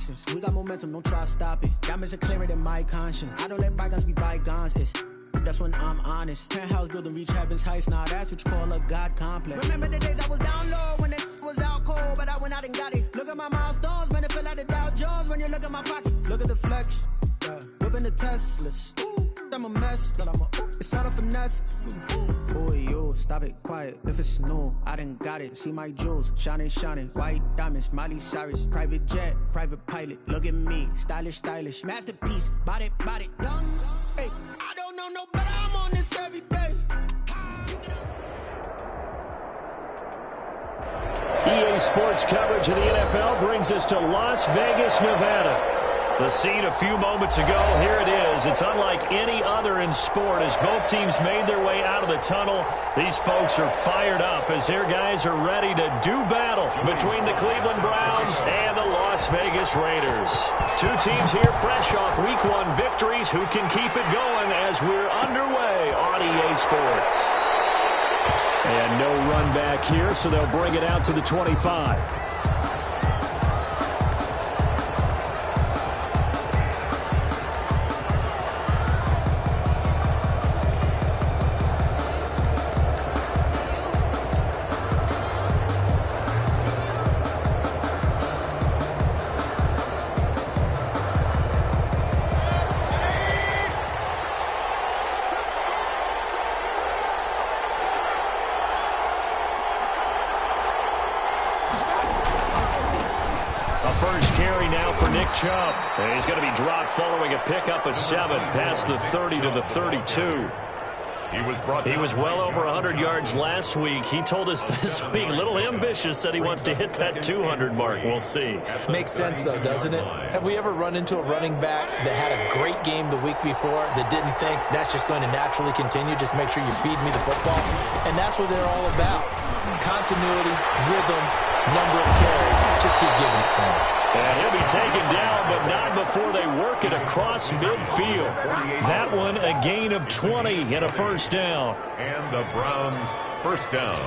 nonsense. We got momentum, don't try to stop it. Diamonds are clearer than my conscience. I don't let bygones be bygones. That's when I'm honest. Penthouse building, reach heaven's heights. Now that's what you call a God complex. Remember the days I was down low when it was out cold, but I went out and got it. Look at my milestones, man, it feel like the Dow Jones when you look at my pocket. Look at the flex, whipping the Teslas. I'm a mess, but it's all a finesse. Boy, yo, stop it, quiet. If it's new, I done got it. See my jewels, shining, white diamonds, Miley Cyrus, private jet, private pilot. Look at me, stylish, masterpiece, body, young. Hey, I don't know no better. I'm on this every day. EA Sports coverage of the NFL brings us to Las Vegas, Nevada. The scene a few moments ago, here it is. It's unlike any other in sport as both teams made their way out of the tunnel. These folks are fired up as their guys are ready to do battle between the Cleveland Browns and the Las Vegas Raiders. Two teams here fresh off Week 1 victories. Who can keep it going as we're underway on EA Sports? And no run back here, so they'll bring it out to the 25. Chubb. And he's going to be dropped following a pickup of 7 past the 30 to the 32. He was well over 100 yards last week. He told us this week, a little ambitious, said he wants to hit that 200 mark. We'll see. Makes sense, though, doesn't it? Have we ever run into a running back that had a great game the week before that didn't think that's just going to naturally continue? Just make sure you feed me the football. And that's what they're all about. Continuity, rhythm, number of carries. Just keep giving it to him. And he'll be taken down, but not before they work it across midfield. That one, a gain of 20 and a first down. And the Browns first down.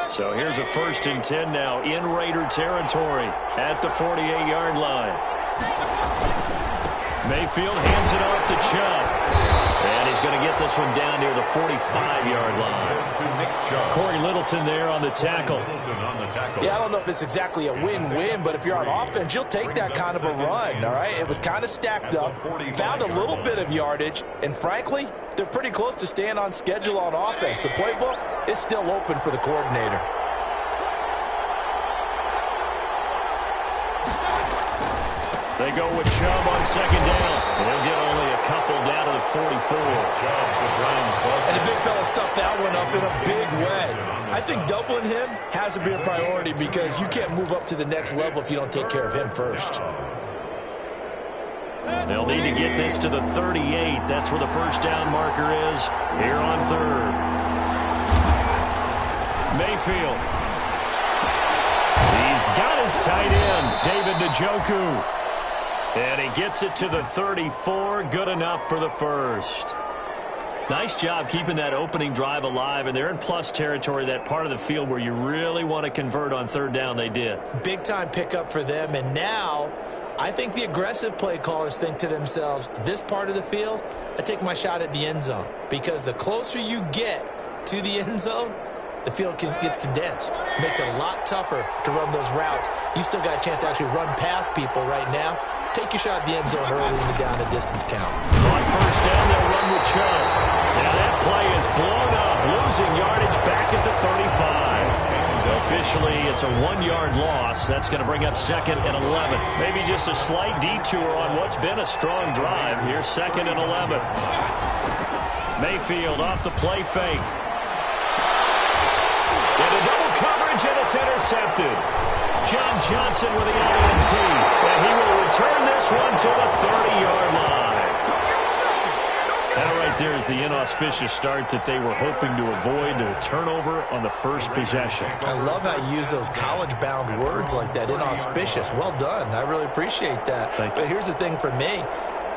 So here's a 1st and 10 now in Raider territory at the 48-yard line. Mayfield hands it off to Chubb. And he's going to get this one down near the 45-yard line. Corey Littleton there on the tackle. Yeah, I don't know if it's exactly a win-win, but if you're on offense, you'll take that kind of a run, all right? It was kind of stacked up, found a little bit of yardage, and frankly, they're pretty close to staying on schedule on offense. The playbook is still open for the coordinator. They go with Chubb on 2nd down. They'll get only a couple down to the 44. And the big fella stuffed that one up in a big way. I think doubling him has to be a priority because you can't move up to the next level if you don't take care of him first. They'll need to get this to the 38. That's where the first down marker is here on 3rd. Mayfield. He's got his tight end, David Njoku. And he gets it to the 34. Good enough for the first. Nice job keeping that opening drive alive, and they're in plus territory, that part of the field where you really want to convert on 3rd down. They did. Big-time pickup for them, and now I think the aggressive play callers think to themselves, this part of the field, I take my shot at the end zone, because the closer you get to the end zone, the field gets condensed. Makes it a lot tougher to run those routes. You still got a chance to actually run past people right now. Take your shot at the end zone early in the down and distance count. On 1st down, they'll run with Chubb. Now that play is blown up, losing yardage back at the 35. Officially, it's a 1-yard loss. That's going to bring up 2nd and 11. Maybe just a slight detour on what's been a strong drive. Here's 2nd and 11. Mayfield off the play fake. Into double coverage, and it's intercepted. John Johnson with the INT, and he will return this one to the 30-yard line. That right there is the inauspicious start that they were hoping to avoid, a turnover on the first possession. I love how you use those college-bound words like that, inauspicious. Well done. I really appreciate that. But here's the thing for me.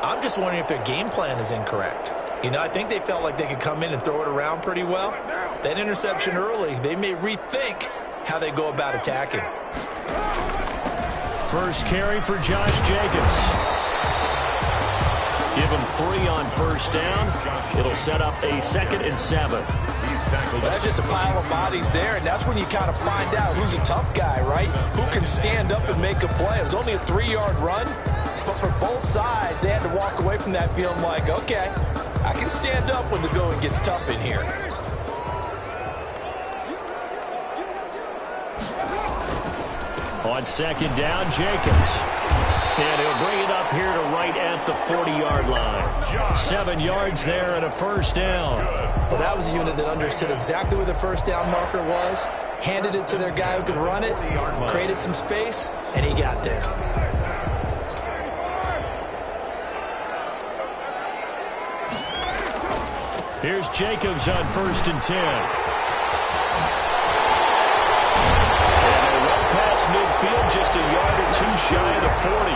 I'm just wondering if their game plan is incorrect. You know, I think they felt like they could come in and throw it around pretty well. That interception early, they may rethink how they go about attacking. First carry for Josh Jacobs. Give him 3 on first down. It'll set up a 2nd and 7. That's just a pile of bodies there, and that's when you kind of find out who's a tough guy, right? Who can stand up and make a play. It was only a 3-yard run, but for both sides, they had to walk away from that feeling like, okay, I can stand up when the going gets tough in here. On 2nd down, Jacobs. And he'll bring it up here to right at the 40-yard line. 7 yards there and a first down. Well, that was a unit that understood exactly where the first down marker was, handed it to their guy who could run it, created some space, and he got there. Here's Jacobs on 1st and 10. Midfield, just a yard or 2 shy of the 40.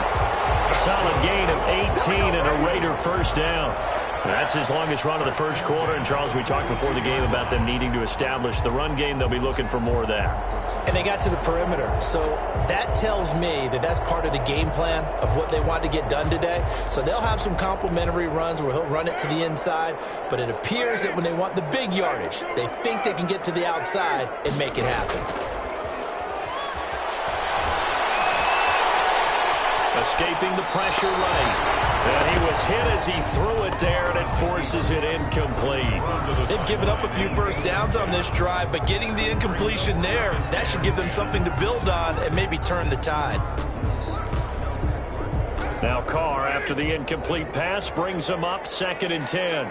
A solid gain of 18 and a Raider first down. That's his longest run of the first quarter. And, Charles, we talked before the game about them needing to establish the run game. They'll be looking for more of that. And they got to the perimeter. So that tells me that that's part of the game plan of what they want to get done today. So they'll have some complementary runs where he'll run it to the inside. But it appears that when they want the big yardage, they think they can get to the outside and make it happen. Escaping the pressure right. And he was hit as he threw it there, and it forces it incomplete. They've given up a few first downs on this drive, but getting the incompletion there, that should give them something to build on and maybe turn the tide. Now Carr, after the incomplete pass, brings him up 2nd and 10.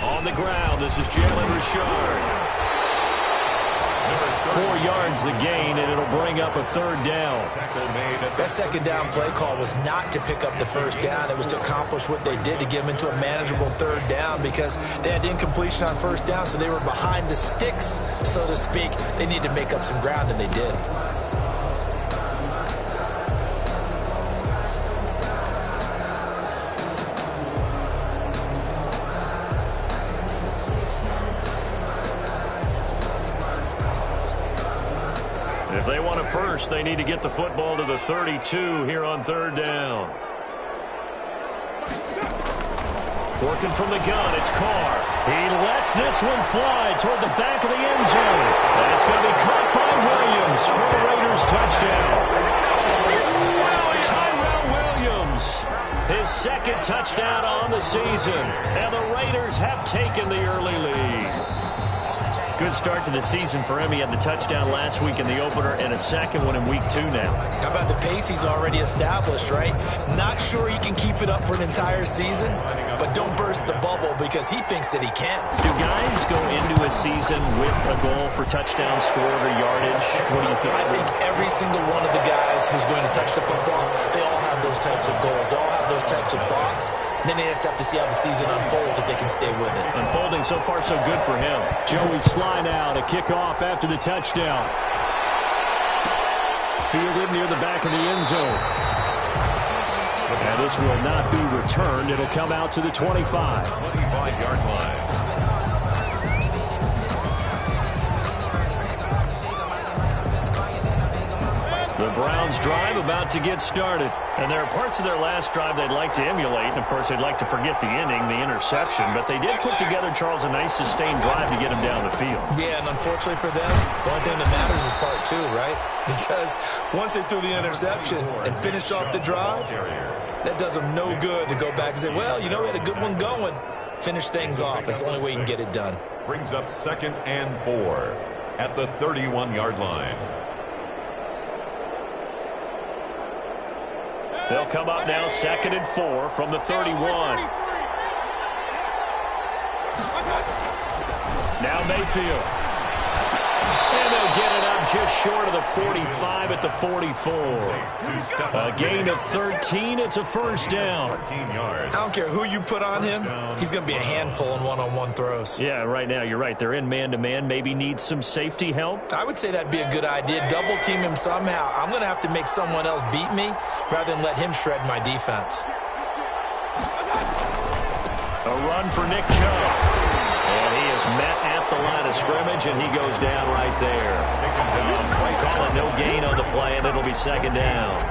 On the ground, this is Jalen Richard. 4 yards the gain, and it'll bring up a 3rd down. That 2nd down play call was not to pick up the first down. It was to accomplish what they did to get them into a manageable 3rd down because they had incompletion on first down, so they were behind the sticks, so to speak. They needed to make up some ground, and they did. If they want it first, they need to get the football to the 32 here on 3rd down. Working from the gun, it's Carr. He lets this one fly toward the back of the end zone. And it's going to be caught by Williams for the Raiders touchdown. Tyrell Williams, his 2nd touchdown on the season. And the Raiders have taken the early lead. Good start to the season for him. He had the touchdown last week in the opener and a 2nd one in week 2 now. How about the pace he's already established, right? Not sure he can keep it up for an entire season, but don't burst the bubble because he thinks that he can. Do guys go into a season with a goal for touchdown scored or yardage? What do you think? I think every single one of the guys who's going to touch the football, they all have those types of goals. They all have those types of thoughts. And then they just have to see how the season unfolds if they can stay with it. Unfolding so far so good for him. Joey Sly now to kick off after the touchdown. Fielded near the back of the end zone. And this will not be returned. It'll come out to the 25. 25-yard line. The Browns drive about to get started. And there are parts of their last drive they'd like to emulate. And, of course, they'd like to forget the inning, the interception. But they did put together, Charles, a nice sustained drive to get him down the field. Yeah, and unfortunately for them, the only thing that matters is part 2, right? Because once they threw the interception and finished off the drive, that does them no good to go back and say, well, you know, we had a good one going. Finish things off. That's the only way you can get it done. Brings up 2nd and 4 at the 31-yard line. They'll come up now 2nd and 4 from the 31. Now Mayfield. And they'll get it up just short of the 45 at the 44. A gain of 13. It's a first down. I don't care who you put on him. He's going to be a handful in one-on-one throws. Yeah, right now you're right. They're in man-to-man. Maybe need some safety help. I would say that'd be a good idea. Double team him somehow. I'm going to have to make someone else beat me rather than let him shred my defense. A run for Nick Chubb. And he is met at the line of scrimmage, and he goes down right there. Call it no gain on the play, and it'll be second down.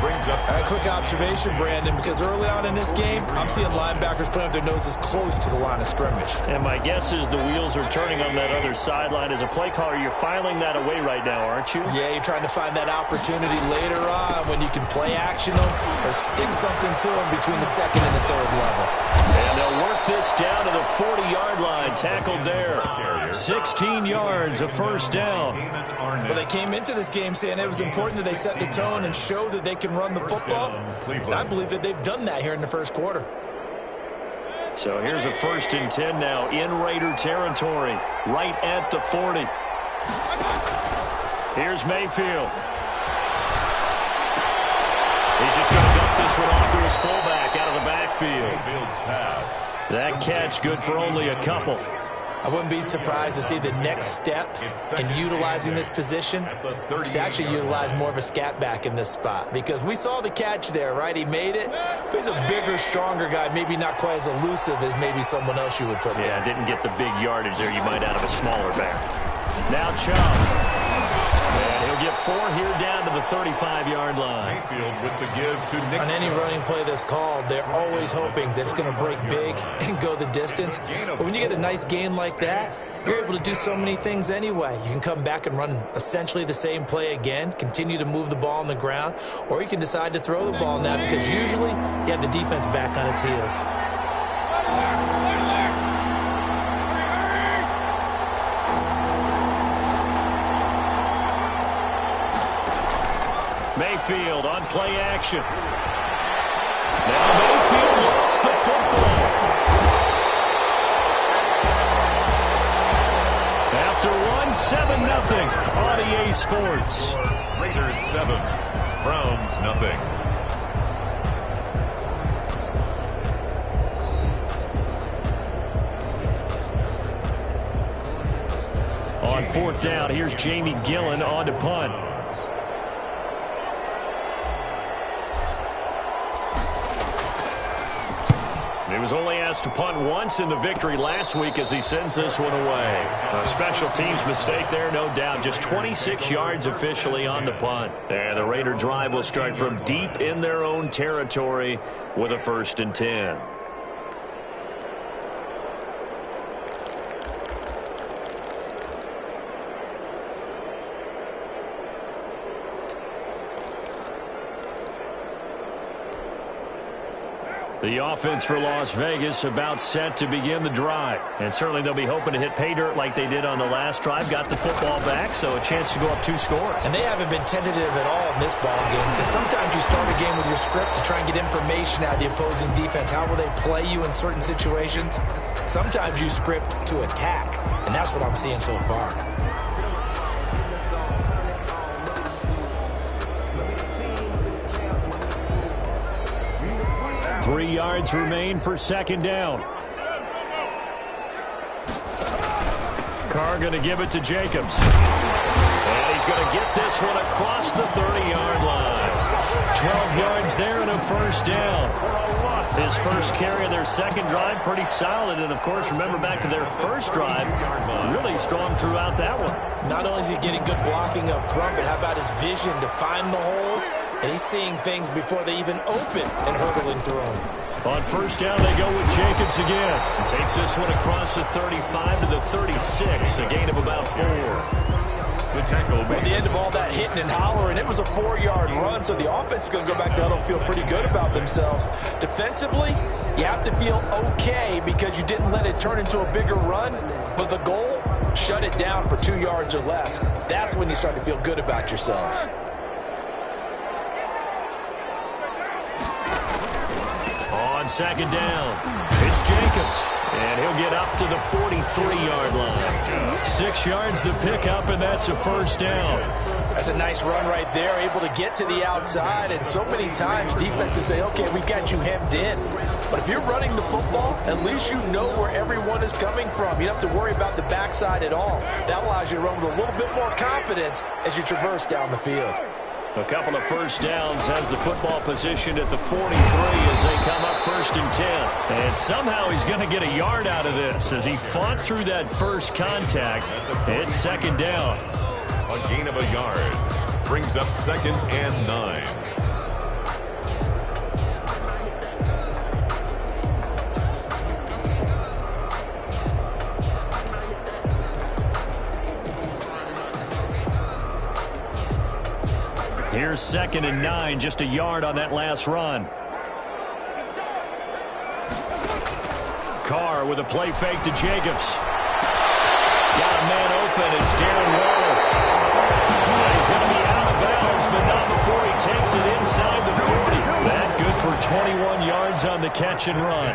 A quick observation, Brandon, because early on in this game, I'm seeing linebackers putting up their noses close to the line of scrimmage. And my guess is the wheels are turning on that other sideline. As a play caller, you're filing that away right now, aren't you? Yeah, you're trying to find that opportunity later on when you can play action them or stick something to them between the second and the third level. And they'll work this down to the 40-yard line, tackled there. 16 yards, a first down. Well, they came into this game saying it was important that they set the tone and show that they can run the football. And I believe that they've done that here in the first quarter. So here's a 1st and 10 now in Raider territory, right at the 40. Here's Mayfield. He's just going to dump this one off to his fullback out of the backfield. That catch good for only a couple. I wouldn't be surprised to see the next step in utilizing this position is to actually utilize more of a scat back in this spot. Because we saw the catch there, right? He made it, but he's a bigger, stronger guy, maybe not quite as elusive as maybe someone else you would put there. Yeah, didn't get the big yardage there you might out of a smaller back. Now Chubb. And he'll get 4 here down to the 35-yard line. With the give to Nick. On any running play that's called, they're always hoping that it's going to break big and go the distance. But when you get a nice gain like that, you're able to do so many things anyway. You can come back and run essentially the same play again, continue to move the ball on the ground, or you can decide to throw the ball now because usually you have the defense back on its heels. Mayfield on play action. Now Mayfield lost the football. After 1-7-0 on EA Sports. Raiders 7, Browns nothing. On 4th down, here's Jamie Gillen on to punt. He was only asked to punt once in the victory last week as he sends this one away. A special teams mistake there, no doubt. Just 26 yards officially on the punt. And the Raider drive will start from deep in their own territory with a 1st and 10. The offense for Las Vegas about set to begin the drive. And certainly they'll be hoping to hit pay dirt like they did on the last drive. Got the football back, so a chance to go up 2 scores. And they haven't been tentative at all in this ball game because sometimes you start a game with your script to try and get information out of the opposing defense. How will they play you in certain situations? Sometimes you script to attack, and that's what I'm seeing so far. 3 yards remain for 2nd down. Carr going to give it to Jacobs. And he's going to get this one across the 30-yard line. 12 yards there and a 1st down. His first carry of their 2nd drive, pretty solid. And, of course, remember back to their 1st drive, really strong throughout that one. Not only is he getting good blocking up front, but how about his vision to find the holes? And he's seeing things before they even open and hurdling through them. On 1st down, they go with Jacobs again. And takes this one across the 35 to the 36, a gain of about 4. At the end of all that hitting and hollering, it was a 4-yard run, so the offense is going to go back down and feel pretty good about themselves. Defensively, you have to feel okay because you didn't let it turn into a bigger run, but the goal, shut it down for 2 yards or less. That's when you start to feel good about yourselves. On 2nd down, it's Jacobs. And he'll get up to the 43-yard line. 6 yards the pickup, and that's a 1st down. That's a nice run right there, able to get to the outside. And so many times defenses say, okay, we got you hemmed in. But if you're running the football, at least you know where everyone is coming from. You don't have to worry about the backside at all. That allows you to run with a little bit more confidence as you traverse down the field. A couple of first downs has the football position at the 43 as they come up 1st and 10. And somehow he's going to get a yard out of this as he fought through that first contact. It's 2nd down. A gain of a yard brings up 2nd and 9. Here's 2nd and 9, just a yard on that last run. Carr with a play fake to Jacobs. Got a man open. It's Darren Waller. He's going to be out of bounds, but not before he takes it inside the 40. That good for 21 yards on the catch and run.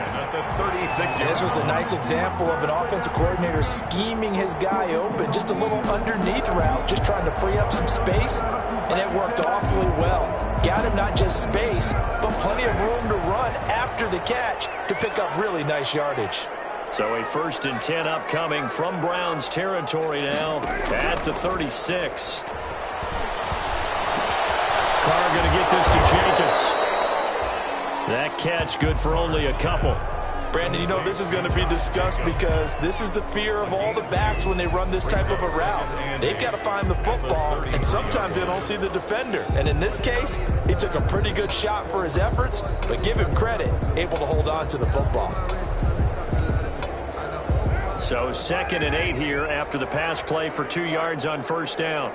This was a nice example of an offensive coordinator scheming his guy open. Just a little underneath route, just trying to free up some space, and it worked awfully well. Got him not just space, but plenty of room to run after the catch to pick up really nice yardage. So a 1st and 10 upcoming from Browns territory now at the 36. Carr going to get this to Jacobs. That catch good for only a couple. Brandon, you know, this is going to be discussed because this is the fear of all the backs when they run this type of a route. They've got to find the football, and sometimes they don't see the defender. And in this case, he took a pretty good shot for his efforts, but give him credit, able to hold on to the football. So 2nd and 8 here after the pass play for 2 yards on 1st down.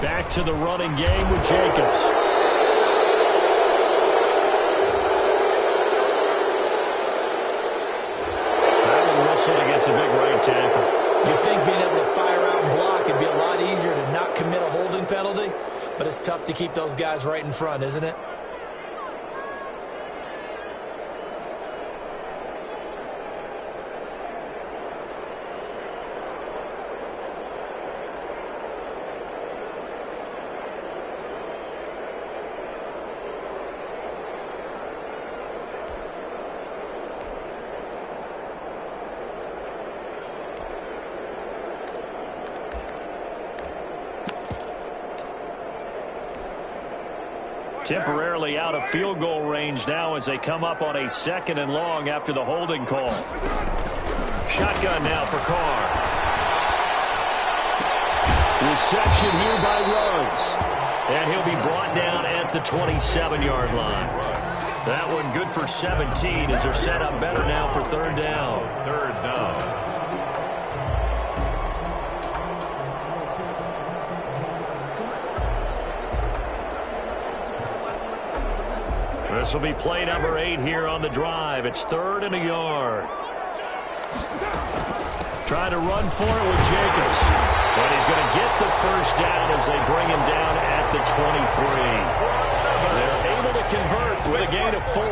Back to the running game with Jacobs. Against a big right tackle. You'd think being able to fire out and block would be a lot easier to not commit a holding penalty, but it's tough to keep those guys right in front, isn't it? Temporarily out of field goal range now as they come up on a 2nd and long after the holding call. Shotgun now for Carr. Reception here by Ruggs. And he'll be brought down at the 27-yard line. That one good for 17 as they're set up better now for 3rd down. 3rd down. This will be play number 8 here on the drive. It's 3rd and a yard. Trying to run for it with Jacobs. But he's going to get the 1st down as they bring him down at the 23. They're able to convert with a gain of 4.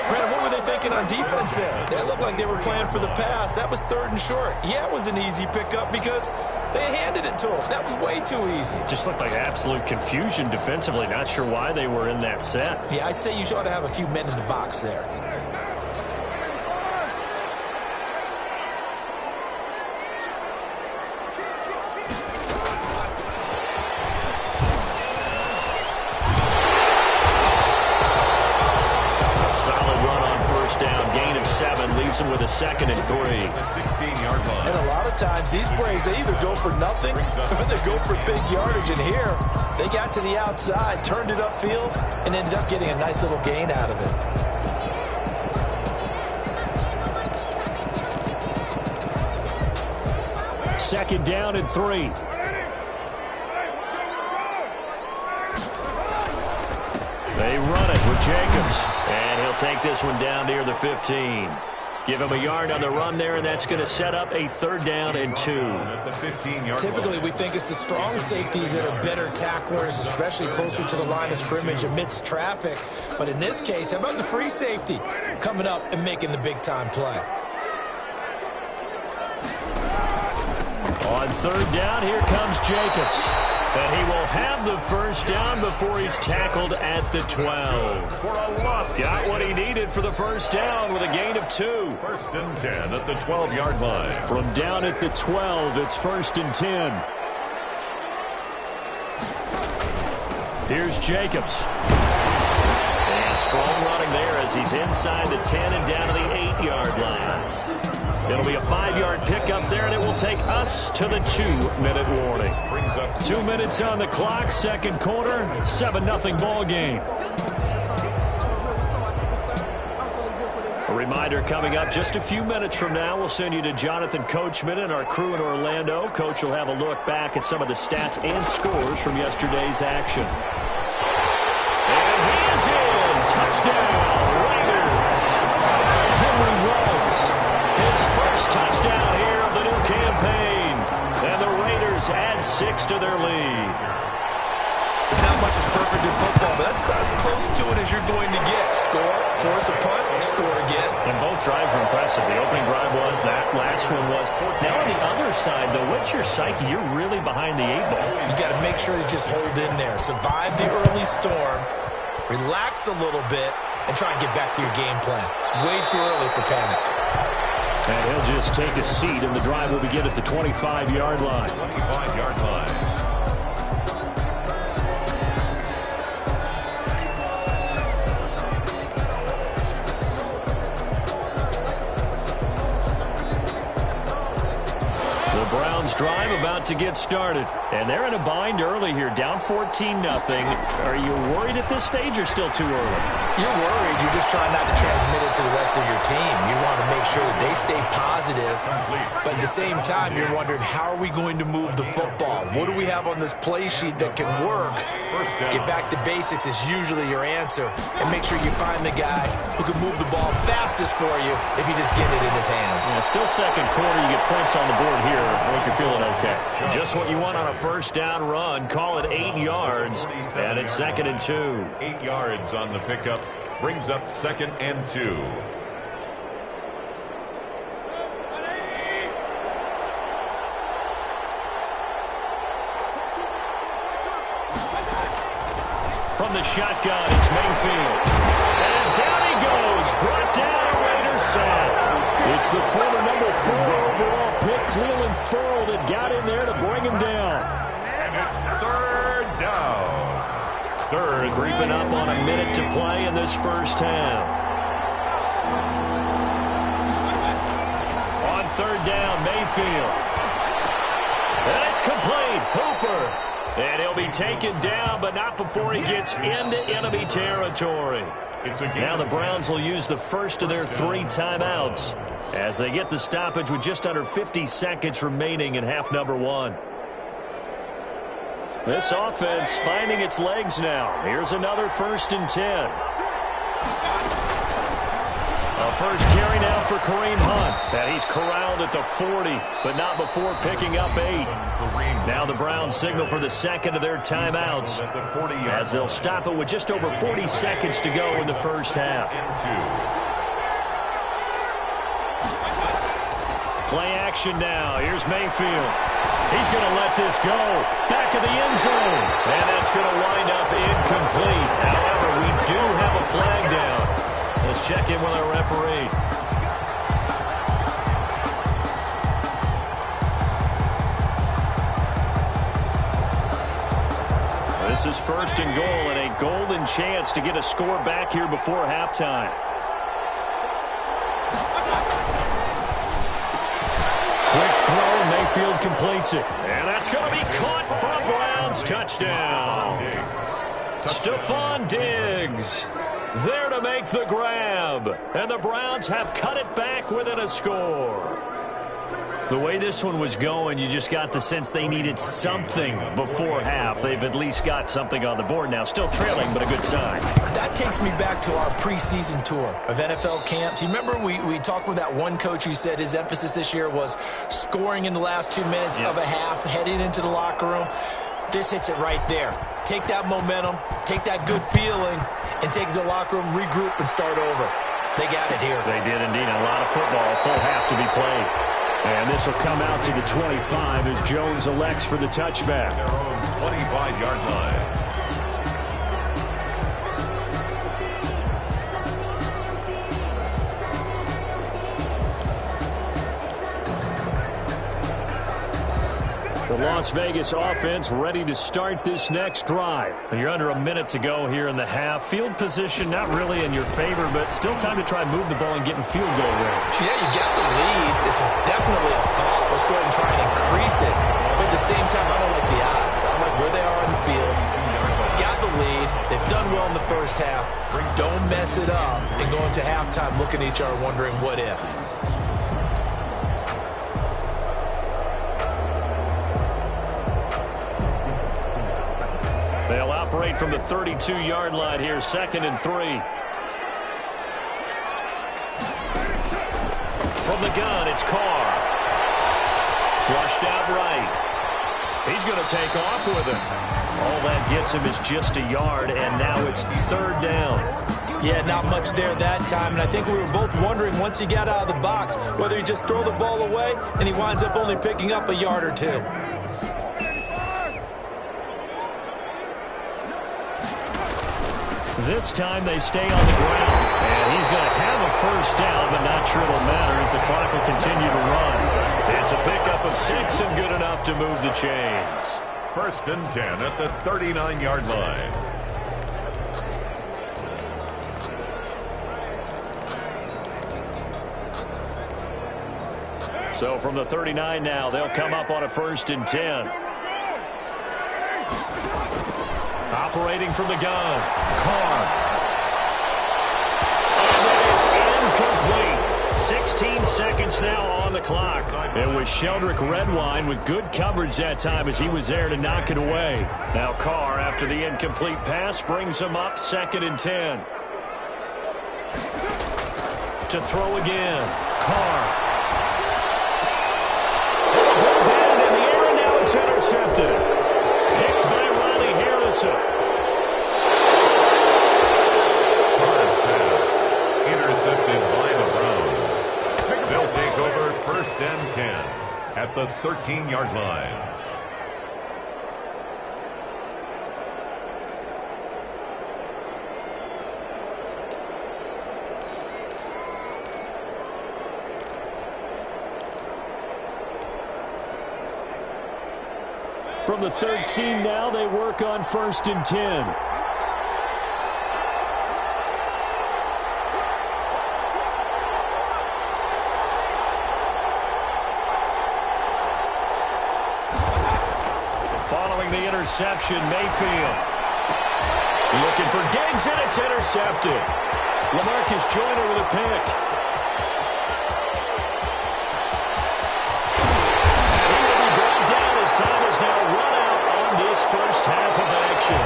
Brandon, what were they thinking on defense there? They looked like they were playing for the pass. That was 3rd and short. Yeah, it was an easy pickup because they handed it to him. That was way too easy. Just looked like absolute confusion defensively. Not sure why they were in that set. Yeah, I'd say you ought to have a few men in the box there. Leaves him with a 2nd and 3. The 16-yard line. And a lot of times these plays, they either go for nothing or they go for big yardage. And here, they got to the outside, turned it upfield, and ended up getting a nice little gain out of it. Second down and 3. They run it with Jacobs. And he'll take this one down near the 15. Give him a yard on the run there, and that's going to set up a 3rd down and 2. Typically, we think it's the strong safeties that are better tacklers, especially closer to the line of scrimmage amidst traffic. But in this case, how about the free safety coming up and making the big-time play? On 3rd down, here comes Jacobs. And he will have the first down before he's tackled at the 12. For a loss. Got what he needed for the first down with a gain of 2. First and 10 at the 12-yard line. From down at the 12, it's first and 10. Here's Jacobs. And strong running there as he's inside the 10 and down to the 8-yard line. It'll be a 5-yard pickup there, and it will take us to the 2-minute warning. 2 minutes on the clock, second quarter, 7-0 ball game. A reminder coming up just a few minutes from now, we'll send you to Jonathan Coachman and our crew in Orlando. Coach will have a look back at some of the stats and scores from yesterday's action. And he is in. Touchdown, Raiders. Henry Ruggs. His first touchdown here of the new campaign. And the Raiders add 6 to their lead. There's not much that's perfect in football, but that's about as close to it as you're going to get. Score, force a punt, score again. And both drives were impressive. The opening drive was, that last one was. Now on the other side, though, what's your psyche? You're really behind the 8 ball. You got to make sure you just hold in there. Survive the early storm, relax a little bit, and try and get back to your game plan. It's way too early for panic. And he'll just take a seat, and the drive will begin at the 25-yard line. 25-yard line. Browns drive about to get started. And they're in a bind early here, down 14-0. Are you worried at this stage or still too early? You're worried. You're just trying not to transmit it to the rest of your team. You want to make sure that they stay positive. But at the same time, you're wondering, how are we going to move the football? What do we have on this play sheet that can work? Get back to basics is usually your answer. And make sure you find the guy who can move the ball fastest for you if you just get it in his hands. Yeah, still second quarter. You get points on the board here. I think you're feeling okay. Just what you want on a first down run. Call it 8 yards. And it's 2nd and 2. 8 yards on the pickup. Brings up 2nd and 2. From the shotgun, it's Mayfield. And down he goes. Brought down a Raiders sack. It's the former number 4 overall pick, Cleveland Ferrell, that got in there to bring him down. And it's 3rd down. Third. Creeping up on a minute to play in this first half. On 3rd down, Mayfield. And it's complete. Hooper. And he'll be taken down, but not before he gets into enemy territory. Now the Browns will use the first of their 3 timeouts as they get the stoppage with just under 50 seconds remaining in half number 1. This offense finding its legs now. Here's another 1st and 10. A first carry now for Kareem Hunt. And he's corralled at the 40, but not before picking up 8. Now the Browns signal for the second of their timeouts as they'll stop it with just over 40 seconds to go in the first half. Play action now. Here's Mayfield. He's going to let this go. Back of the end zone. And that's going to wind up incomplete. However, we do have a flag down. Let's check in with our referee. This is 1st and goal and a golden chance to get a score back here before halftime. Quick throw, Mayfield completes it. And that's going to be caught for a Browns touchdown. Stephon Diggs there to make the grab. And the Browns have cut it back within a score. The way this one was going, you just got the sense they needed something before half. They've at least got something on the board now. Still trailing, but a good sign. That takes me back to our preseason tour of NFL camps. You remember we talked with that one coach who said his emphasis this year was scoring in the last 2 minutes of a half, heading into the locker room. This hits it right there. Take that momentum, take that good feeling, and take it to the locker room, regroup, and start over. They got it here. They did indeed. A lot of football, full half to be played. And this will come out to the 25 as Jones elects for the touchback. Their own 25-yard line. The Las Vegas offense ready to start this next drive. You're under a minute to go here in the half. Field position not really in your favor, but still time to try and move the ball and get in field goal range. Yeah, you got the lead. It's definitely a thought. Let's go ahead and try and increase it. But at the same time, I don't like the odds. I don't like where they are on the field. Got the lead. They've done well in the first half. Don't mess it up and go into halftime looking at each other wondering what if. They'll operate from the 32-yard line here, 2nd and 3. From the gun, it's Carr. Flushed out right. He's going to take off with it. All that gets him is just a yard, and now it's 3rd down. Yeah, not much there that time, and I think we were both wondering once he got out of the box whether he just throw the ball away, and he winds up only picking up a yard or two. This time they stay on the ground, and he's going to have a first down, but not sure it'll matter as the clock will continue to run. It's a pickup of 6 and good enough to move the chains. 1st and 10 at the 39-yard line. So from the 39 now, they'll come up on a 1st and 10. Operating from the gun, Carr. And that is incomplete. 16 seconds now on the clock. It was Sheldrick Redwine with good coverage that time as he was there to knock it away. Now Carr, after the incomplete pass, brings him up 2nd and 10. To throw again, Carr. And in the air, and now it's intercepted. Picked by Riley Harrison. Intercepted by the Browns. They'll take over 1st and 10 at the 13-yard line. From the 13 now, they work on 1st and 10. Following the interception, Mayfield. Looking for Diggs, and it's intercepted. LaMarcus Joyner with a pick. And he will be brought down as time is now run out on this first half of action.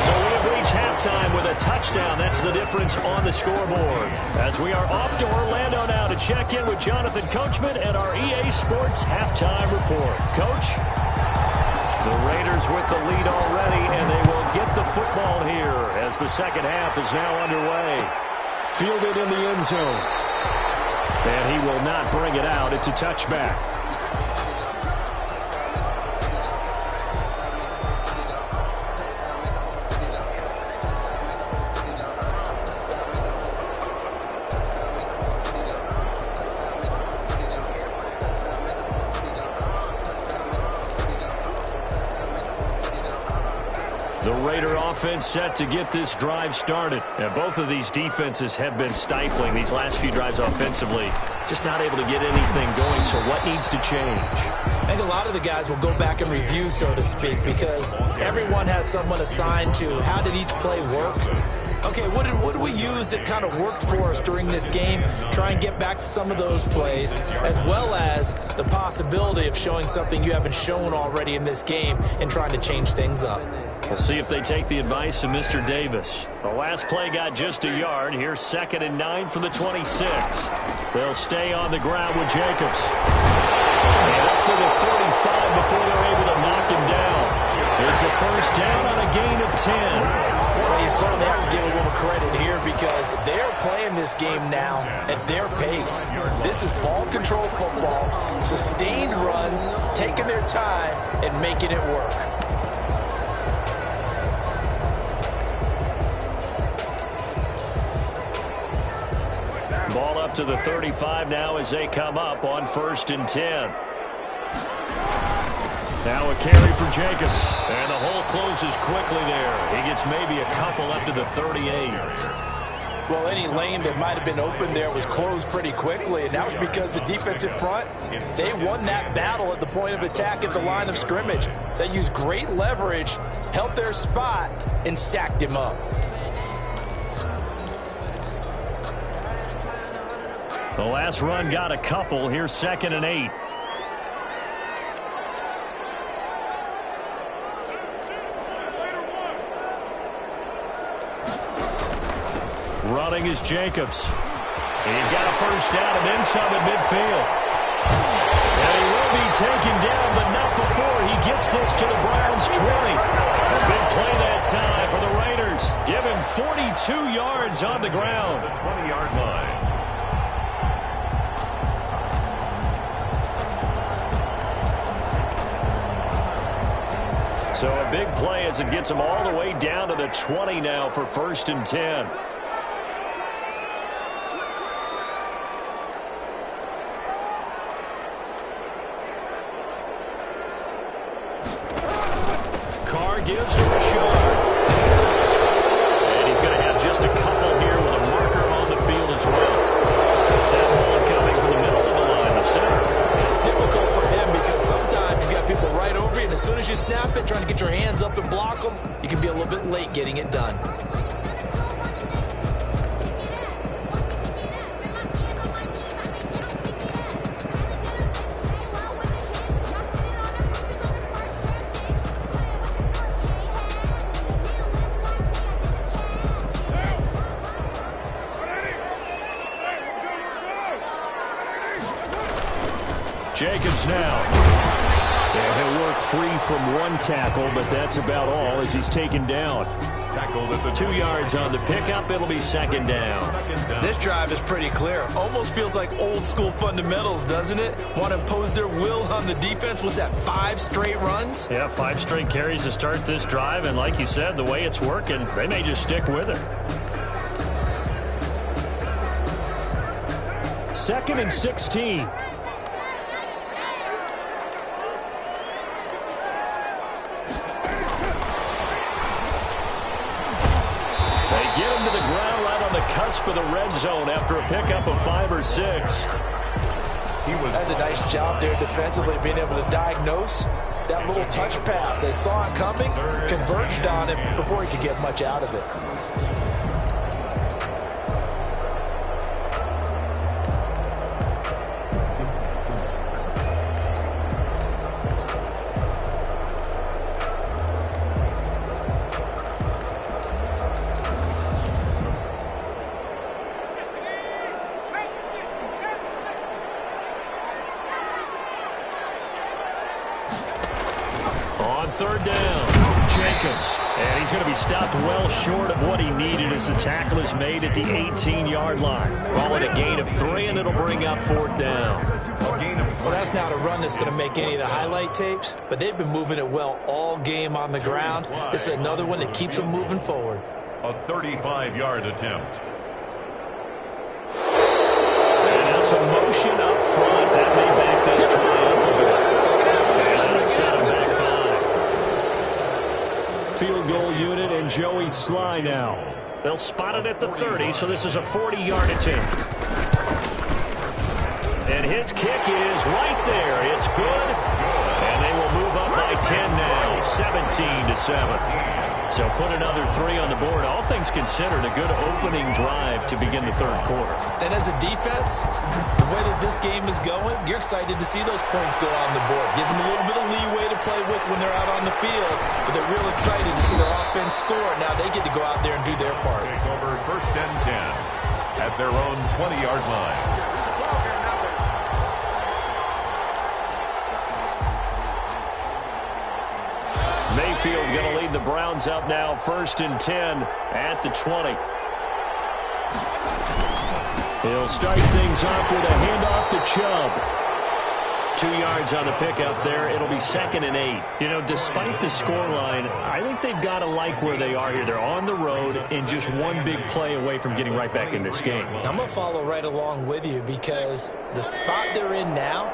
So we have reached halftime with a touchdown. That's the difference on the scoreboard. As we are off to Orlando now to check in with Jonathan Coachman and our EA Sports halftime report. Coach? The Raiders with the lead already, and they will get the football here as the second half is now underway. Fielded in the end zone. And he will not bring it out. It's a touchback. The Raider offense set to get this drive started. And both of these defenses have been stifling these last few drives offensively. Just not able to get anything going, so what needs to change? I think a lot of the guys will go back and review, so to speak, because everyone has someone assigned to how did each play work. Okay, what did we use that kind of worked for us during this game? Try and get back to some of those plays, as well as the possibility of showing something you haven't shown already in this game and trying to change things up. We'll see if they take the advice of Mr. Davis. The last play got just a yard. Here's 2nd and 9 from the 26. They'll stay on the ground with Jacobs. And up to the 45 before they're able to knock him down. It's a first down on a gain of 10. Well, you you certainly have to give a little credit here because they're playing this game now at their pace. This is ball control football, sustained runs, taking their time, and making it work. Ball up to the 35 now as they come up on 1st and 10. Now a carry for Jacobs. And the hole closes quickly there. He gets maybe a couple up to the 38. Well, any lane that might have been open there was closed pretty quickly, and that was because the defensive front, they won that battle at the point of attack at the line of scrimmage. They used great leverage, held their spot, and stacked him up. The last run got a couple. Here's 2nd and 8. Running is Jacobs. He's got a first down and then some at midfield. And he will be taken down, but not before he gets this to the Browns' 20. A big play that time for the Raiders. Give him 42 yards on the ground. The 20-yard line. So a big play as it gets him all the way down to the 20 now for 1st and 10. Carr gives him a shot. And he's going to have just a couple here with a marker on the field as well. That ball coming from the middle of the line, the center. It's difficult for him because sometimes you've got people right over you, and as soon as you snap it, trying to get your hands up and block them, you can be a little bit late getting it done. Jacobs now. And he'll work free from one tackle, but that's about all as he's taken down. Tackled at the 2 yards on the pickup. It'll be 2nd down. This drive is pretty clear. Almost feels like old school fundamentals, doesn't it? Want to impose their will on the defense. Was that 5 straight runs? Yeah, 5 straight carries to start this drive, and like you said, the way it's working, they may just stick with it. 2nd and 16. Get him to the ground right on the cusp of the red zone after a pickup of 5 or 6. That's a nice job there defensively, being able to diagnose that little touch pass. They saw it coming, converged on it before he could get much out of it. On 3rd down, Jacobs. And he's going to be stopped well short of what he needed as the tackle is made at the 18-yard line. Call it a gain of 3, and it'll bring up 4th down. Well, that's not a run that's going to make any of the highlight tapes, but they've been moving it well all game on the ground. This is another one that keeps them moving forward. A 35-yard attempt. And now some motion up front. That may back this try up a bit. And that'll set him back 5. Field goal unit and Joey Sly now. They'll spot it at the 30, so this is a 40-yard attempt. And his kick is right there. It's good. And they will move up by 10 now, 17-7. So put another 3 on the board. All things considered, a good opening drive to begin the 3rd quarter. And as a defense, the way that this game is going, you're excited to see those points go on the board. Gives them a little bit of leeway to play with when they're out on the field, but they're real excited to see their offense score. Now they get to go out there and do their part. Take over 1st and 10 at their own 20-yard line. Mayfield going to lead the Browns up now, 1st and 10 at the 20. He'll start things off with a handoff to Chubb. 2 yards on the pickup there. It'll be 2nd and 8. You know, despite the scoreline, I think they've got to like where they are here. They're on the road and just one big play away from getting right back in this game. I'm going to follow right along with you because the spot they're in now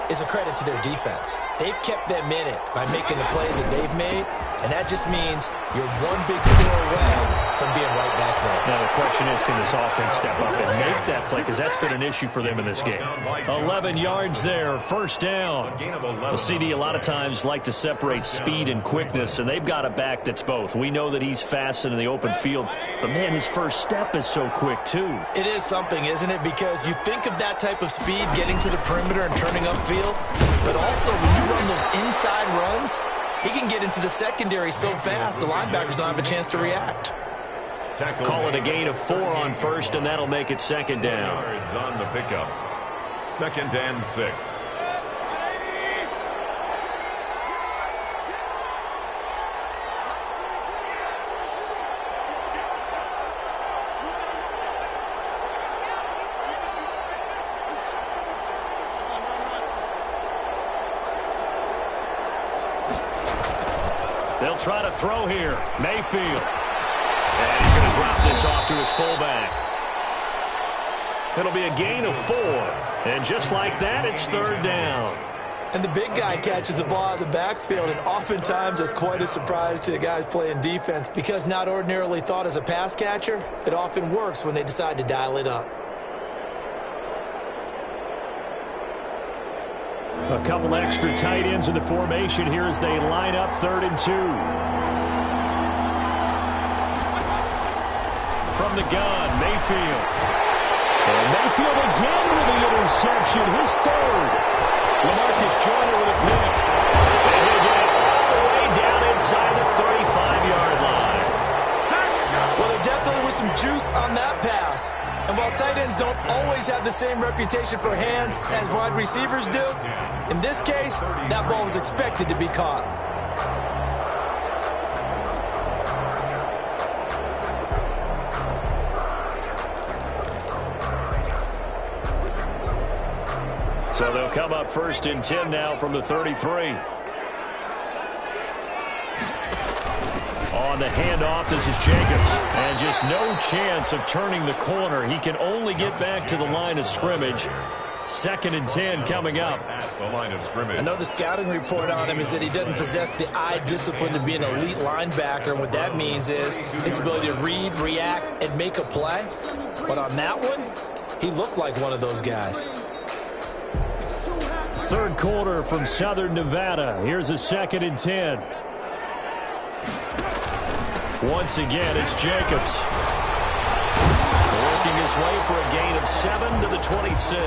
is a credit to their defense. They've kept them in it by making the plays that they've made, and that just means you're one big score away from being right back there. Now the question is, can this offense step up and make that play? Because that's been an issue for them in this game. 11 yards there, 1st down. The CD a lot of times like to separate speed and quickness, and they've got a back that's both. We know that he's fast in the open field, but man, his first step is so quick too. It is something, isn't it? Because you think of that type of speed getting to the perimeter and turning upfield, but also when you run those inside runs, he can get into the secondary so fast the linebackers don't have a chance to react. Call it a gain of 4 on 1st, and that'll make it 2nd down. Yards on the pickup. 2nd and 6. They'll try to throw here. Mayfield. And he's going to drop this off to his fullback. It'll be a gain of 4. And just like that, it's 3rd down. And the big guy catches the ball out of the backfield, and oftentimes that's quite a surprise to the guys playing defense because not ordinarily thought as a pass catcher, it often works when they decide to dial it up. A couple extra tight ends in the formation here as they line up 3rd and 2. From the gun, Mayfield. And Mayfield again with the interception, his 3rd. LaMarcus Joyner with a pick. And he'll get it all the way down inside the 35-yard line. Well, there definitely was some juice on that pass. And while tight ends don't always have the same reputation for hands as wide receivers do, in this case, that ball was expected to be caught. So they'll come up 1st and 10 now from the 33. On the handoff, this is Jacobs. And just no chance of turning the corner. He can only get back to the line of scrimmage. 2nd and 10 coming up. At the line of scrimmage. I know the scouting report on him is that he doesn't possess the eye discipline to be an elite linebacker. And what that means is his ability to read, react, and make a play. But on that one, he looked like one of those guys. 3rd quarter from Southern Nevada. Here's a 2nd and 10. Once again, it's Jacobs. Working his way for a gain of 7 to the 26.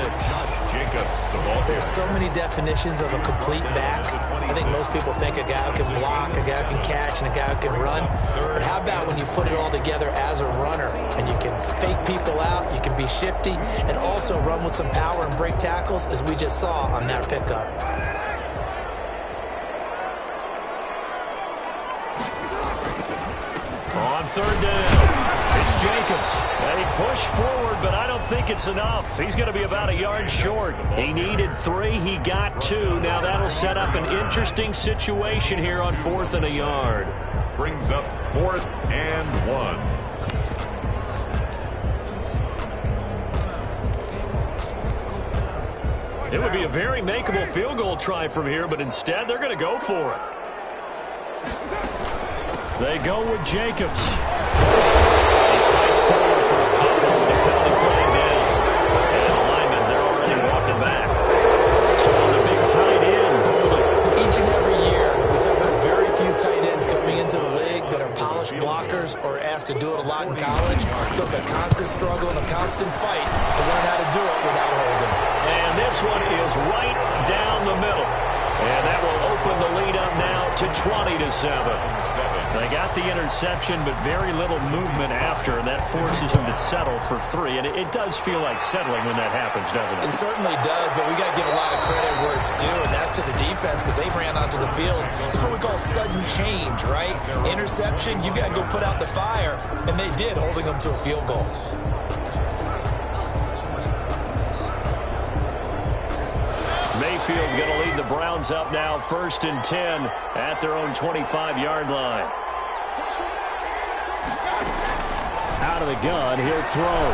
Jacobs, the ball. There's so many definitions of a complete back. I think most people think a guy who can block, a guy who can catch, and a guy who can run. But how about when you put it all together as a runner, and you can fake people out, you can be shifty, and also run with some power and break tackles, as we just saw on that pickup. On 3rd down, it's Jacobs. And he pushed forward, but I don't think it's enough. He's going to be about a yard short. He needed 3. He got 2. Now that'll set up an interesting situation here on 4th and a yard. Brings up 4th and 1. It would be a very makeable field goal try from here, but instead they're going to go for it. They go with Jacobs. He fights forward for a couple with the penalty flag down. And the linemen, they're already walking back. So on the big tight end, holding. Each and every year, we talk about very few tight ends coming into the league that are polished blockers or asked to do it a lot in college. So it's a constant struggle and a constant fight to learn how to do it without holding. And this one is right down the middle. And that will open the lead up now to 20-7. They got the interception, but very little movement after, and that forces them to settle for 3. And it does feel like settling when that happens, doesn't it? It certainly does, but we got to give a lot of credit where it's due, and that's to the defense because they ran onto the field. It's what we call sudden change, right? Interception, you got to go put out the fire, and they did, holding them to a field goal. Mayfield going to lead the Browns up now, 1st and 10 at their own 25-yard line. Out of the gun, he'll throw.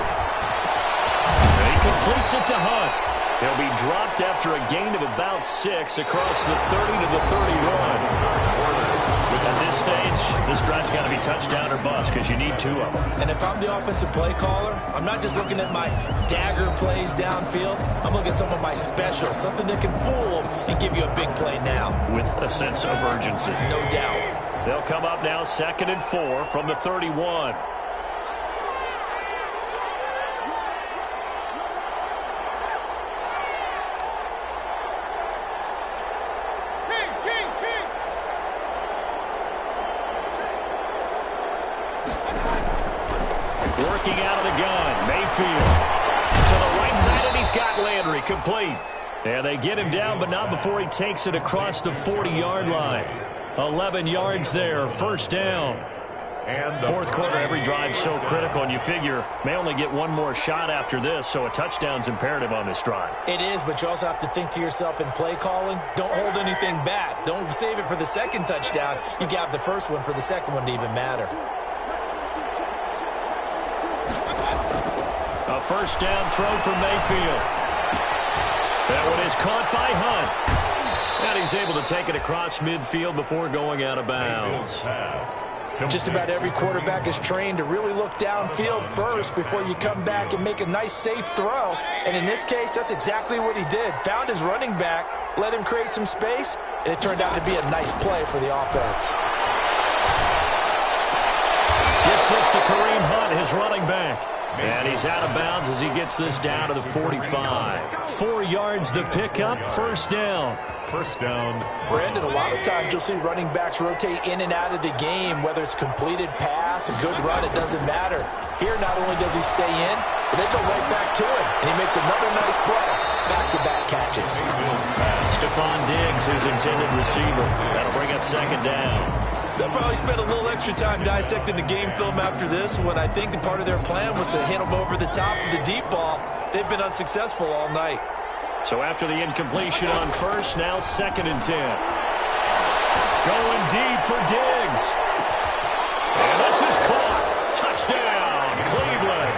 He completes it to Hunt. He'll be dropped after a gain of about 6 across the 30 to the 31. At this stage, this drive's got to be touchdown or bust because you need 2 of them. And if I'm the offensive play caller, I'm not just looking at my dagger plays downfield. I'm looking at some of my specials, something that can fool and give you a big play now. With a sense of urgency. No doubt. They'll come up now 2nd and 4 from the 31. Working out of the gun, Mayfield to the right side, and he's got Landry complete. And they get him down, but not before he takes it across the 40-yard line. 11 yards there, 1st down. And 4th quarter, every drive so critical, and you figure may only get one more shot after this, so a touchdown's imperative on this drive. It is, but you also have to think to yourself in play calling, don't hold anything back. Don't save it for the 2nd touchdown. You got the 1st one for the 2nd one to even matter. A 1st down throw for Mayfield. That one is caught by Hunt. And he's able to take it across midfield before going out of bounds. Just about every quarterback is trained to really look downfield first before you come back and make a nice, safe throw. And in this case, that's exactly what he did. Found his running back, let him create some space, and it turned out to be a nice play for the offense. Gets this to Kareem Hunt, his running back. And he's out of bounds as he gets this down to the 45. 4 yards the pickup, 1st down. 1st down. Brandon, a lot of times you'll see running backs rotate in and out of the game, whether it's completed pass, a good run, it doesn't matter. Here, not only does he stay in, but they go right back to him, and he makes another nice play. Back-to-back catches. Stephon Diggs, his intended receiver. That'll bring up 2nd down. They'll probably spend a little extra time dissecting the game film after this when I think the part of their plan was to hit them over the top of the deep ball. They've been unsuccessful all night. So after the incompletion on 1st, now 2nd and 10. Going deep for Diggs. And this is caught. Touchdown, Cleveland.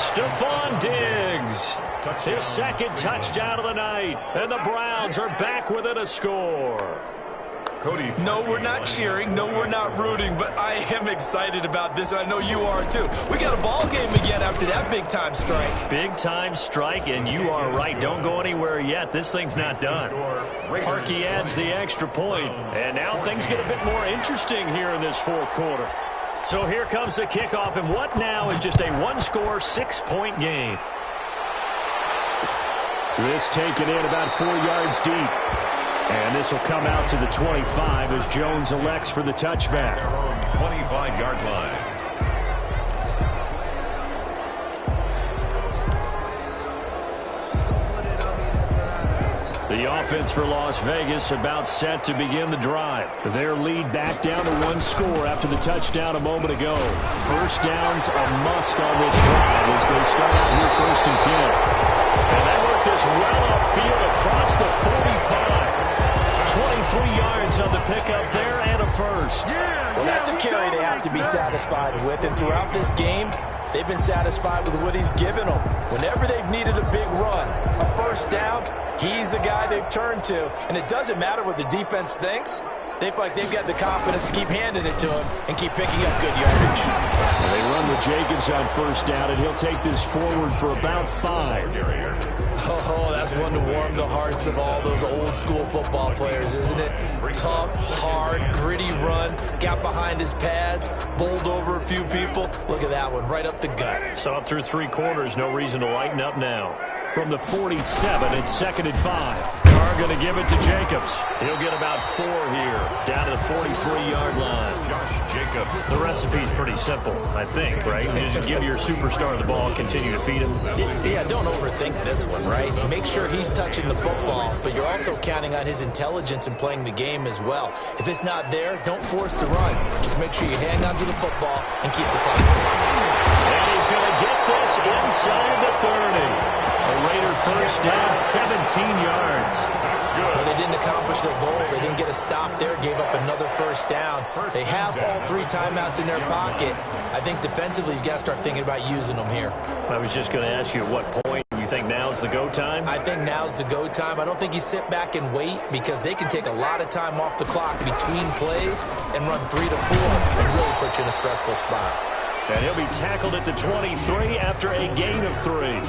Stephon Diggs. His 2nd touchdown of the night. And the Browns are back within a score. Cody. No, we're not cheering. No, we're not rooting. But I am excited about this. I know you are, too. We got a ball game again after that big-time strike. Big-time strike, and you are right. Don't go anywhere yet. This thing's not done. Parkey adds the extra point, and now things get a bit more interesting here in this 4th quarter. So here comes the kickoff, and what now is just a 1-score, 6-point game. This taken in about 4 yards deep. And this will come out to the 25 as Jones elects for the touchback. Their own 25-yard line. The offense for Las Vegas about set to begin the drive. Their lead back down to 1 score after the touchdown a moment ago. 1st down's a must on this drive as they start out here 1st and 10. And they work this well upfield across the 45. 23 yards on the pickup there and a 1st. Well, that's a carry they have to be satisfied with. And throughout this game, they've been satisfied with what he's given them. Whenever they've needed a big run, a 1st down, he's the guy they've turned to. And it doesn't matter what the defense thinks. They feel like they've got the confidence to keep handing it to him and keep picking up good yardage. They run with Jacobs on 1st down, and he'll take this forward for about 5. Oh, that's one to warm the hearts of all those old-school football players, isn't it? Tough, hard, gritty run, got behind his pads, bowled over a few people. Look at that one, right up the gut. So up through 3 quarters, no reason to lighten up now. From the 47, it's 2nd and 5. Carr going to give it to Jacobs. He'll get about 4 here, down to the 43-yard line. Josh Jacobs. The recipe's pretty simple, I think, right? You just give your superstar the ball, continue to feed him. Yeah, don't overthink this one, right? Make sure he's touching the football, but you're also counting on his intelligence in playing the game as well. If it's not there, don't force the run. Just make sure you hang on to the football and keep the clock ticking. And he's going to get this inside the 30. A Raider first down, 17 yards. Well, they didn't accomplish their goal. They didn't get a stop there, gave up another first down. They have all 3 timeouts in their pocket. I think defensively you've got to start thinking about using them here. I was just going to ask you at what point you think now's the go time? I think now's the go time. I don't think you sit back and wait because they can take a lot of time off the clock between plays and run 3 to 4 and really put you in a stressful spot. And he'll be tackled at the 23 after a gain of 3.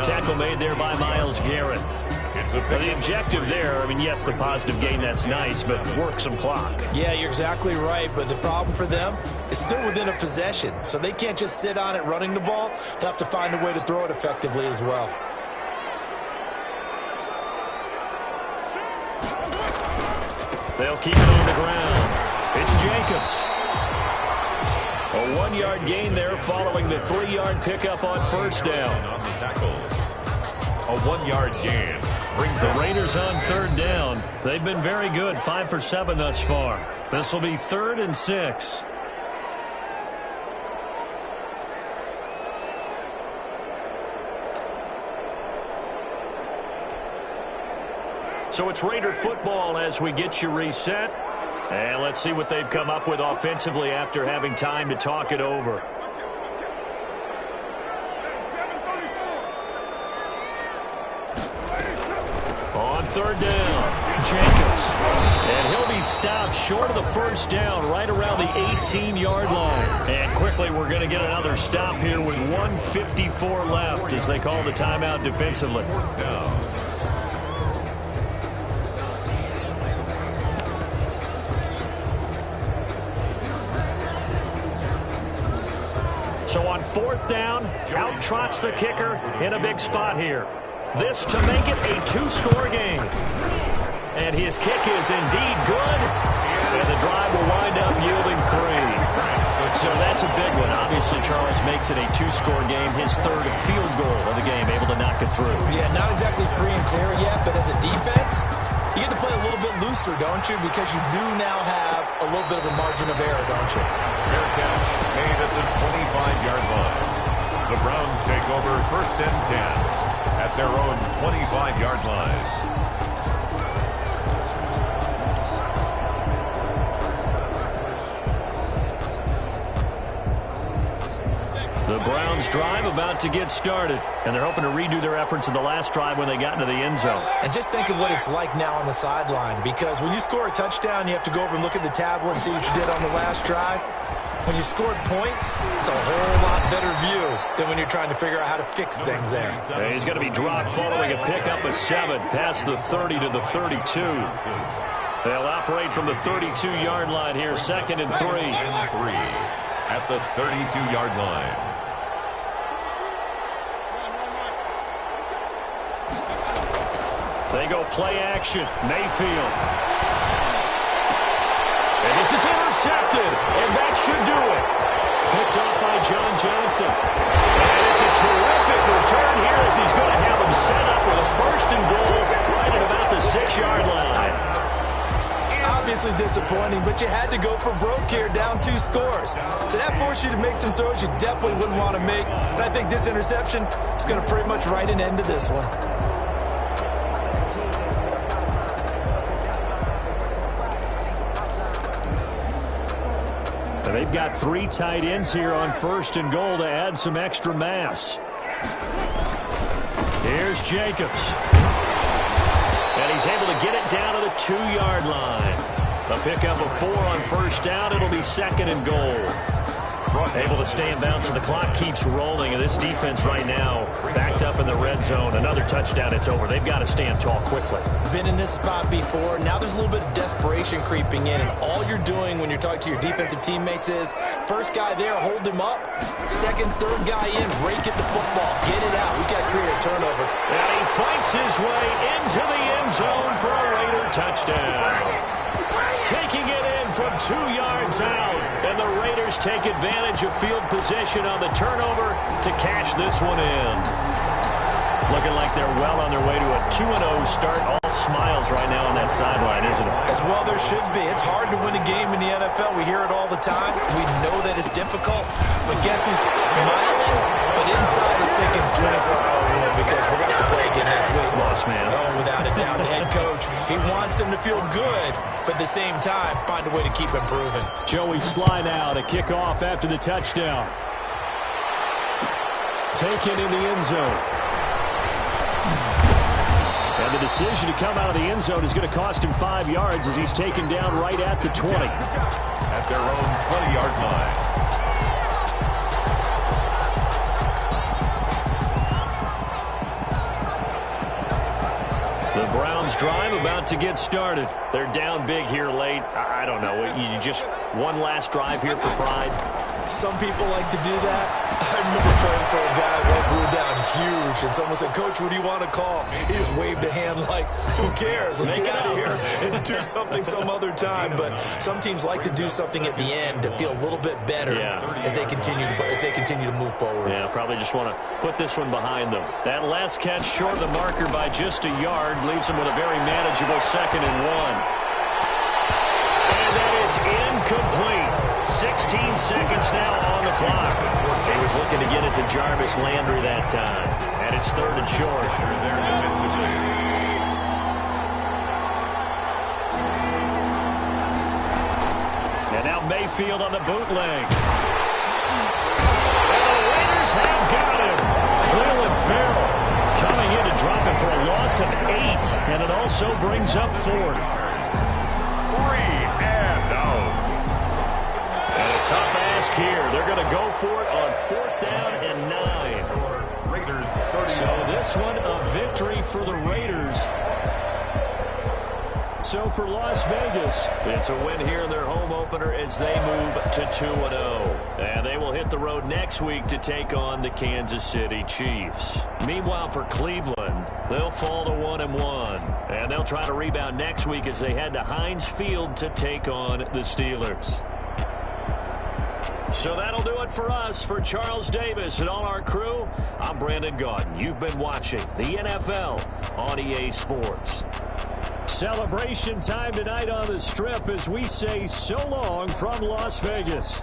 Tackle made there by Myles Garrett. Now the objective there, I mean, yes, the positive gain, that's nice, but work some clock. Yeah, you're exactly right, but the problem for them is still within a possession, so they can't just sit on it running the ball. They'll have to find a way to throw it effectively as well. They'll keep it on the ground. It's Jacobs. A 1-yard gain there following the 3-yard pickup on first down. On the tackle. A 1-yard gain brings the Raiders on third down. They've been very good, 5 for 7 thus far. This will be 3rd and 6. So it's Raider football as we get you reset. And let's see what they've come up with offensively after having time to talk it over. On third down, Jacobs. And he'll be stopped short of the first down right around the 18-yard line. And quickly we're going to get another stop here with 1:54 left as they call the timeout defensively. So on 4th down, out trots the kicker in a big spot here. This to make it a 2-score game. And his kick is indeed good. And the drive will wind up yielding 3. So that's a big one. Obviously, Charles makes it a 2-score game. His 3rd field goal of the game, able to knock it through. Yeah, not exactly free and clear yet, but as a defense, you get to play a little bit looser, don't you? Because you do now have a little bit of a margin of error, don't you? Fair catch made at the 25-yard line. The Browns take over 1st and 10 at their own 25-yard line. The Browns drive about to get started, and they're hoping to redo their efforts in the last drive when they got into the end zone. And just think of what it's like now on the sideline, because when you score a touchdown, you have to go over and look at the tablet and see what you did on the last drive. When you scored points, it's a whole lot better view than when you're trying to figure out how to fix things there. And he's going to be dropped following a pickup of 7 past the 30 to the 32. They'll operate from the 32-yard line here, 2nd and 3. At the 32-yard line. They go play action. Mayfield. And this is intercepted. And that should do it. Picked off by John Johnson. And it's a terrific return here as he's going to have him set up with a 1st and goal right at about the 6-yard line. Obviously disappointing, but you had to go for broke here, down 2 scores. So that forced you to make some throws you definitely wouldn't want to make. And I think this interception is going to pretty much write an end to this one. And they've got 3 tight ends here on 1st and goal to add some extra mass. Here's Jacobs. And he's able to get it down to the 2-yard line. A pickup of 4 on 1st down. It'll be 2nd and goal. Able to stay in bounds, so the clock keeps rolling. And this defense right now backed up in the red zone. Another touchdown, it's over. They've got to stand tall quickly. Been in this spot before. Now there's a little bit of desperation creeping in, and all you're doing when you're talking to your defensive teammates is first guy there, hold him up. Second, third guy in, rake at the football. Get it out. We've got to create a turnover. And he fights his way into the end zone for a Raider touchdown. Taking it in from 2 yards out. And the Raiders take advantage of field position on the turnover to cash this one in. Looking like they're well on their way to a 2-0 start. All smiles right now on that sideline, isn't it? As well there should be. It's hard to win a game in the NFL. We hear it all the time. We know that it's difficult. But guess who's smiling? But inside is thinking 24-hour rule because we're going to have to play again next week. Boss man. Oh, without a doubt. The head coach, he wants them to feel good, but at the same time, find a way to keep improving. Joey Sly now to kick off after the touchdown. Taken in the end zone. And the decision to come out of the end zone is going to cost him 5 yards as he's taken down right at the 20. At their own 20-yard line. The Browns drive about to get started. They're down big here late. I don't know. You just one last drive here for pride. Some people like to do that. I remember playing for a guy once we were down huge, and someone said, "Coach, what do you want to call?" He just waved a hand like, who cares? Let's get out of here and do something some other time. But some teams like to do something at the end to feel a little bit better as they continue to move forward. Yeah, probably just want to put this one behind them. That last catch short of the marker by just a yard leaves them with a very manageable 2nd and 1. And that is incomplete. 16 seconds now on the clock. He was looking to get it to Jarvis Landry that time. And it's 3rd and short. There defensively. And now Mayfield on the bootleg. And the Raiders have got him. Cleveland Farrell coming in to drop him for a loss of 8. And it also brings up 4th. 3 and out. Tough ask here. They're going to go for it on 4th down and 9. Raiders 30. So this one a victory for the Raiders. So for Las Vegas, it's a win here in their home opener as they move to 2-0. And they will hit the road next week to take on the Kansas City Chiefs. Meanwhile, for Cleveland, they'll fall to 1-1. And they'll try to rebound next week as they head to Heinz Field to take on the Steelers. So that'll do it for us. For Charles Davis and all our crew, I'm Brandon Gaudin. You've been watching the NFL on EA Sports. Celebration time tonight on the Strip as we say so long from Las Vegas.